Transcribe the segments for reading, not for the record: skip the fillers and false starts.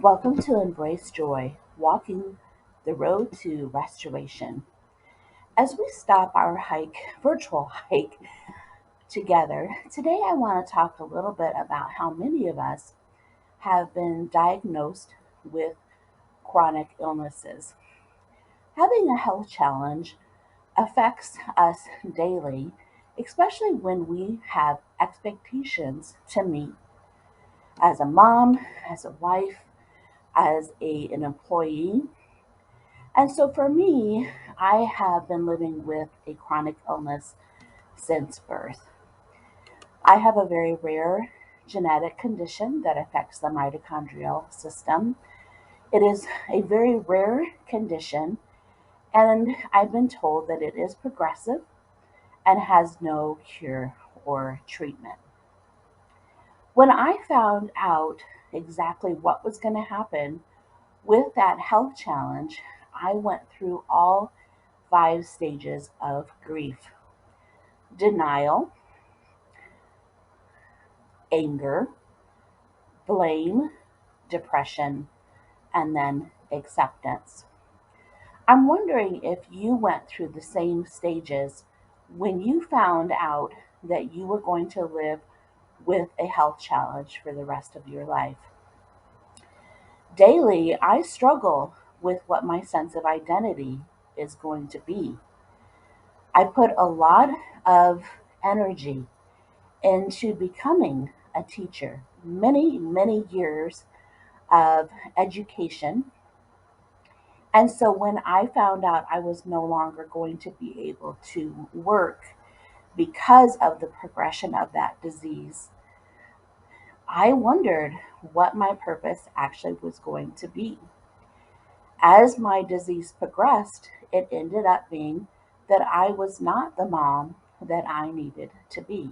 Welcome to Embrace Joy, walking the road to restoration. As we stop our virtual hike together, today I want to talk a little bit about how many of us have been diagnosed with chronic illnesses. Having a health challenge affects us daily, especially when we have expectations to meet as a mom, as a wife, an employee. And so for me, I have been living with a chronic illness since birth. I have a very rare genetic condition that affects the mitochondrial system. It is a very rare condition, and I've been told that it is progressive and has no cure or treatment. When I found out exactly what was going to happen with that health challenge, I went through all 5 stages of grief: denial, anger, blame, depression, and then acceptance. I'm wondering if you went through the same stages when you found out that you were going to live with a health challenge for the rest of your life. Daily, I struggle with what my sense of identity is going to be. I put a lot of energy into becoming a teacher, many, many years of education. And so when I found out I was no longer going to be able to work because of the progression of that disease, I wondered what my purpose actually was going to be. As my disease progressed, it ended up being that I was not the mom that I needed to be.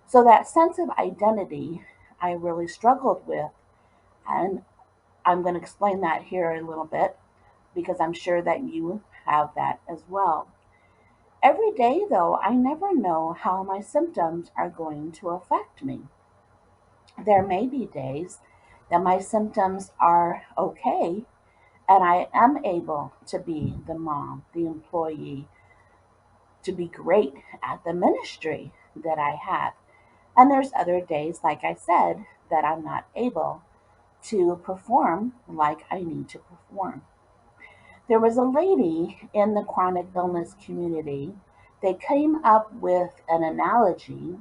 So that sense of identity I really struggled with, and I'm going to explain that here a little bit because I'm sure that you have that as well. Every day, though, I never know how my symptoms are going to affect me. There may be days that my symptoms are okay and I am able to be the mom, the employee, to be great at the ministry that I have. And there's other days, like I said, that I'm not able to perform like I need to perform. There was a lady in the chronic illness community that came up with an analogy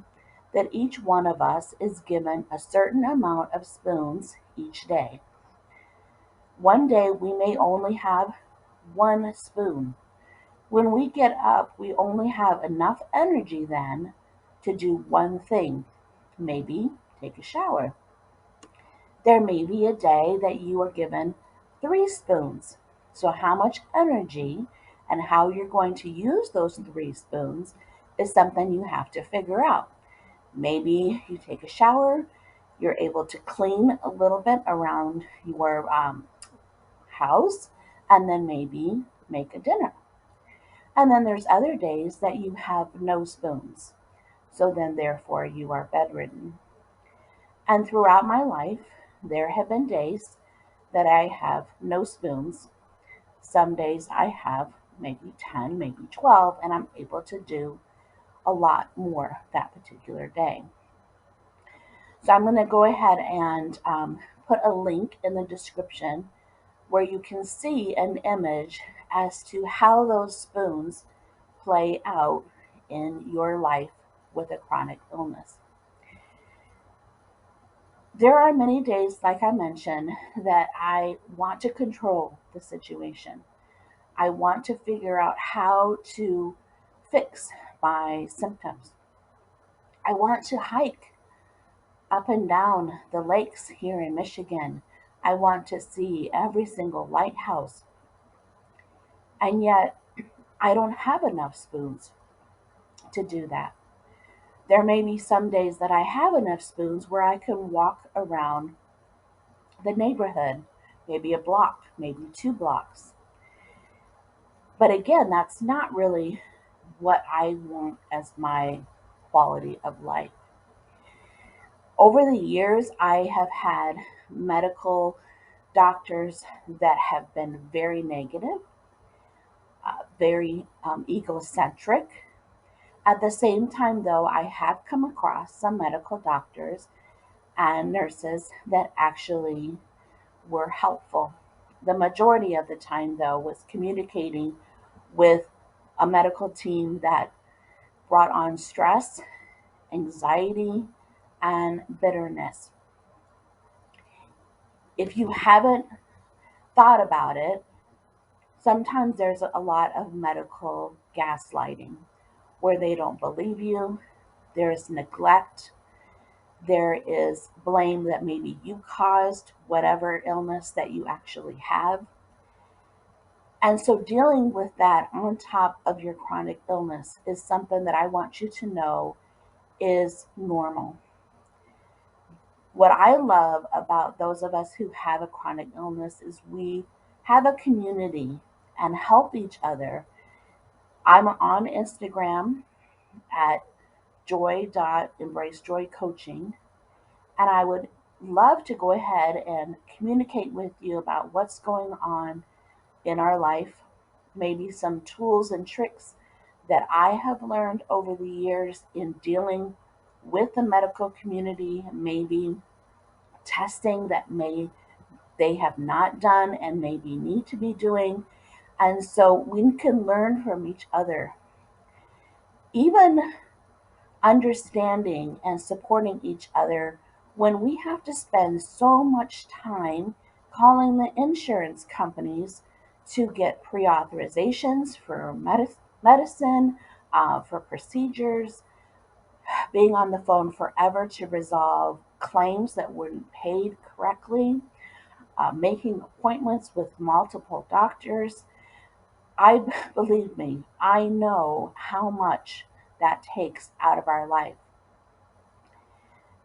that each one of us is given a certain amount of spoons each day. One day we may only have one spoon. When we get up, we only have enough energy then to do one thing, maybe take a shower. There may be a day that you are given 3 spoons. So, how much energy and how you're going to use those 3 spoons is something you have to figure out. Maybe you take a shower, you're able to clean a little bit around your house, and then maybe make a dinner. And then there's other days that you have no spoons. So then, therefore, you are bedridden. And throughout my life, there have been days that I have no spoons. Some days I have maybe 10, maybe 12, and I'm able to do a lot more that particular day. So I'm going to go ahead and put a link in the description where you can see an image as to how those spoons play out in your life with a chronic illness. There are many days, like I mentioned, that I want to control the situation. I want to figure out how to fix my symptoms. I want to hike up and down the lakes here in Michigan. I want to see every single lighthouse. And yet, I don't have enough spoons to do that. There may be some days that I have enough spoons where I can walk around the neighborhood, maybe a block, maybe 2 blocks. But again, that's not really what I want as my quality of life. Over the years, I have had medical doctors that have been very negative, very egocentric. At the same time, though, I have come across some medical doctors and nurses that actually were helpful. The majority of the time, though, was communicating with a medical team that brought on stress, anxiety, and bitterness. If you haven't thought about it, sometimes there's a lot of medical gaslighting where they don't believe you, there's neglect, there is blame that maybe you caused whatever illness that you actually have. And so dealing with that on top of your chronic illness is something that I want you to know is normal. What I love about those of us who have a chronic illness is we have a community and help each other. I'm on Instagram at joy.embracejoycoaching, and I would love to go ahead and communicate with you about what's going on in our life, maybe some tools and tricks that I have learned over the years in dealing with the medical community, maybe testing that may they have not done and maybe need to be doing. And so we can learn from each other. Even understanding and supporting each other when we have to spend so much time calling the insurance companies to get pre authorizations for medicine, for procedures, being on the phone forever to resolve claims that weren't paid correctly, making appointments with multiple doctors. I believe me, I know how much that takes out of our life.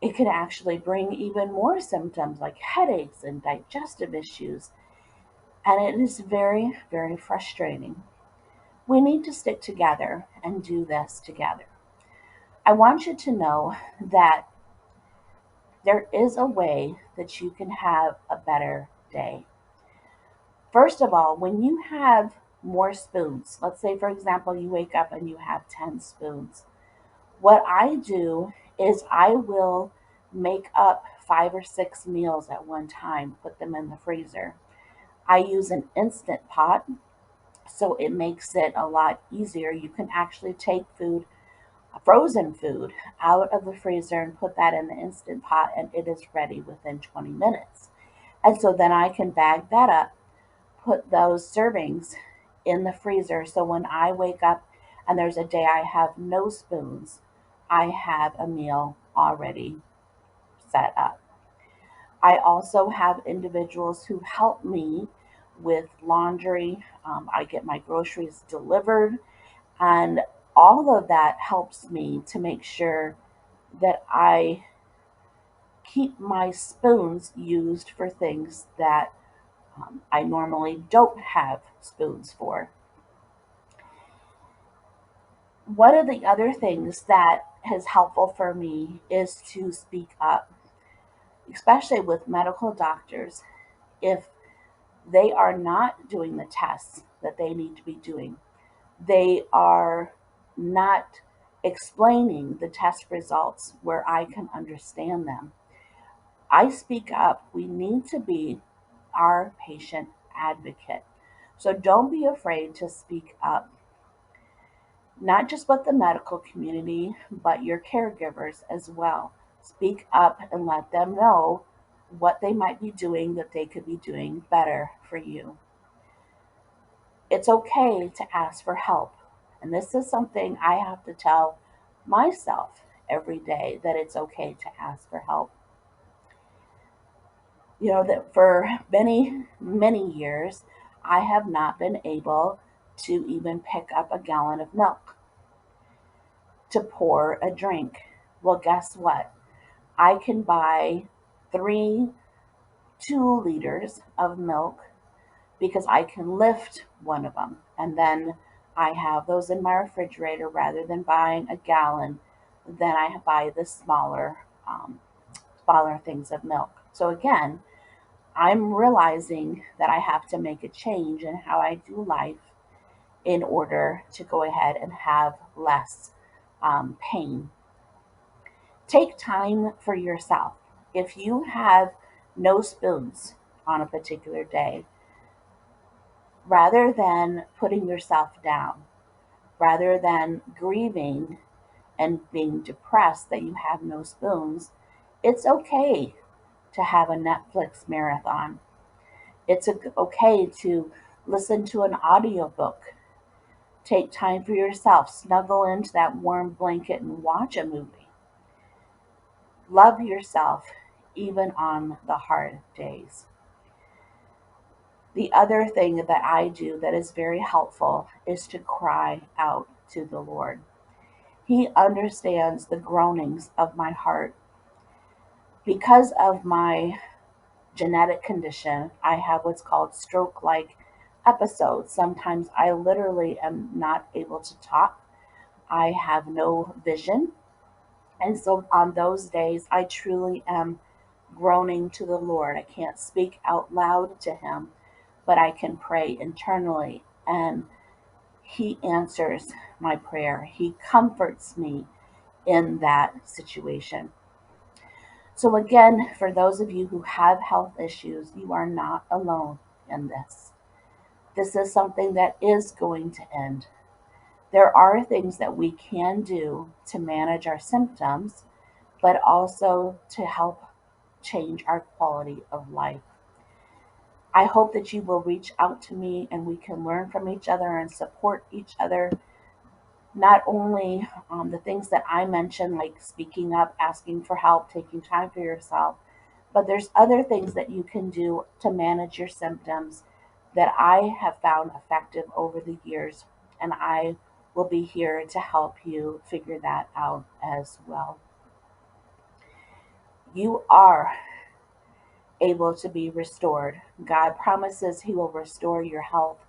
It can actually bring even more symptoms like headaches and digestive issues, and it is very, very frustrating. We need to stick together and do this together. I want you to know that there is a way that you can have a better day. First of all, when you have more spoons, let's say, for example, you wake up and you have 10 spoons. What I do is I will make up 5 or 6 meals at one time, put them in the freezer. I use an instant pot, so it makes it a lot easier. You can actually take food, frozen food, out of the freezer and put that in the instant pot, and it is ready within 20 minutes. And so then I can bag that up, put those servings in the freezer. So when I wake up and there's a day I have no spoons, I have a meal already set up. I also have individuals who help me with laundry. I get my groceries delivered, and all of that helps me to make sure that I keep my spoons used for things that I normally don't have spoons for. One of the other things that is helpful for me is to speak up, especially with medical doctors. If they are not doing the tests that they need to be doing, they are not explaining the test results where I can understand them. I speak up. We need to be our patient advocate. So don't be afraid to speak up, not just with the medical community, but your caregivers as well. Speak up and let them know what they might be doing that they could be doing better for you. It's okay to ask for help. And this is something I have to tell myself every day, that it's okay to ask for help. You know, that for many, many years, I have not been able to even pick up a gallon of milk to pour a drink. Well, guess what? I can buy 3 2 liters of milk because I can lift one of them. And then I have those in my refrigerator rather than buying a gallon. Then I buy the smaller things of milk. So again, I'm realizing that I have to make a change in how I do life in order to go ahead and have less pain. Take time for yourself. If you have no spoons on a particular day, rather than putting yourself down, rather than grieving and being depressed that you have no spoons, it's okay to have a Netflix marathon. It's okay to listen to an audiobook. Take time for yourself. Snuggle into that warm blanket and watch a movie. Love yourself even on the hard days. The other thing that I do that is very helpful is to cry out to the Lord. He understands the groanings of my heart. Because of my genetic condition, I have what's called stroke like episodes. Sometimes I literally am not able to talk, I have no vision. And so on those days, I truly am groaning to the Lord. I can't speak out loud to Him, but I can pray internally. And He answers my prayer. He comforts me in that situation. So, again, for those of you who have health issues, you are not alone in this. This is something that is going to end. There are things that we can do to manage our symptoms, but also to help change our quality of life. I hope that you will reach out to me and we can learn from each other and support each other. Not only the things that I mentioned, like speaking up, asking for help, taking time for yourself, but there's other things that you can do to manage your symptoms that I have found effective over the years, and I will be here to help you figure that out as well. You are able to be restored. God promises He will restore your health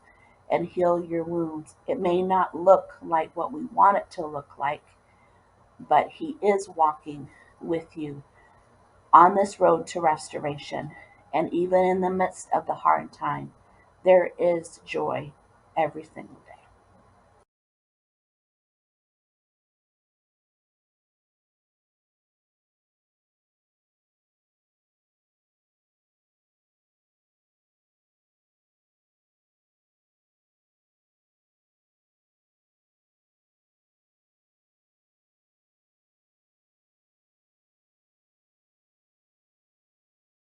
and heal your wounds. It may not look like what we want it to look like, but He is walking with you on this road to restoration. And even in the midst of the hard time, there is joy every single day.